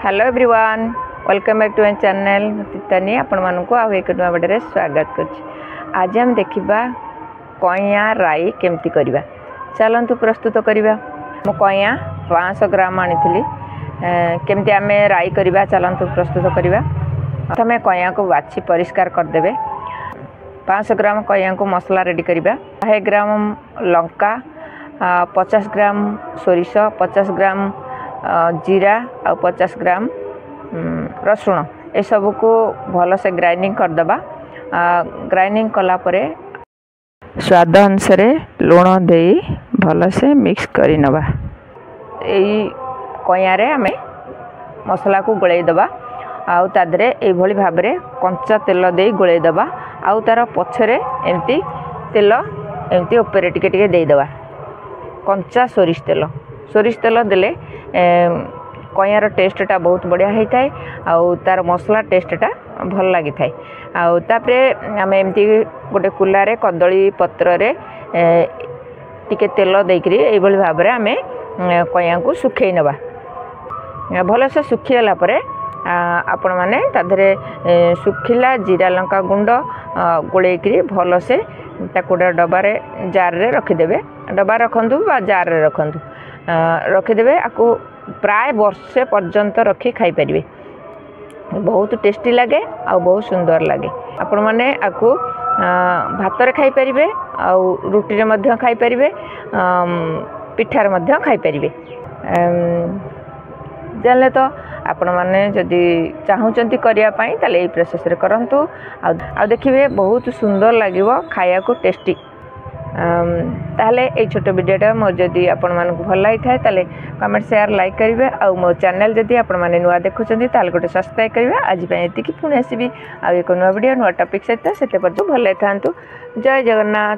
Hello everyone welcome back to my channel Titani आपण मानक आ एक नुआ वीडियो स्वागत कर। आज हम देखिबा कइया राई केमती करबा। चलंतु प्रस्तुत करबा। मो कइया 500 ग्राम आनीथिली केमती आमे राई करबा। चलंतु प्रस्तुत करबा। प्रथमे कइया को बाछि परिष्कार कर देबे। 500 ग्राम कइया को मसला रेडी करबा। 100 ग्राम लंका, 50 ग्राम सोरिष, 50 ग्राम जीरा और 50 ग्राम रसुण ए सब को भल से ग्राइंडिंग कर दबा। ग्राइंडिंग कला परे स्वाद अनुसार लूण दे भल से मिक्स करी नबा। एई कइया रे हमें मसला को गोले दबा। आउ तादरे ए भली भाबरे कंचा तेल दे गोले दबा। आउ तार पछरे एमती तेल एमती ऊपर टिके टिके दे दबा। कंचा सोरिष तेल देले कइयार टेस्टटा बहुत बढ़िया होता है। आउ तार मसला टेस्टटा भल लगी थाए। आउ तापरे आम एमती गोटे कुलारे कदली पत्र रे टिके तेल देकरी एभली भाव में आम कइया को सुखई नबा। भल से सुखीगला परे आपण मैंने ताधरे सुखिला जीरा लंका गुंड गोलेकरी भल से गोटे डबारे जार रे रखिदेवे। डबा रखंतु बा जार रे रखंतु रखिदेवे। आपको प्राय वर्षे पर्यंत रखी खाई परिबे। बहुत टेस्टी लगे आ बहुत सुंदर लगे। आपण माने आपको भात रे खाई परिबे, आ रुटी रे मध्य खाई परिबे, पिठार मध्य खाई परिबे। जानले तो आपण माने जदि चाहूचंती करिया पई ताले ए प्रोसेस रे करंतु। आ देखिबे बहुत सुंदर लागिवो खाया को टेस्टी। ताहले ए छोट वीडियोटा मो जदि आपण मानकु भल लागि थाए ताले कमेंट शेयर लाइक करिवे। आ मो चैनल जदि आपण माने नुआ देखुचंती ताले गोटे सब्सक्राइब करिवे। आज पई एतिकी पुणी आसीबी आ एक नुआ वीडियो नुआ टॉपिक सहित सेते पर जो भल थांतु। जय जगन्नाथ।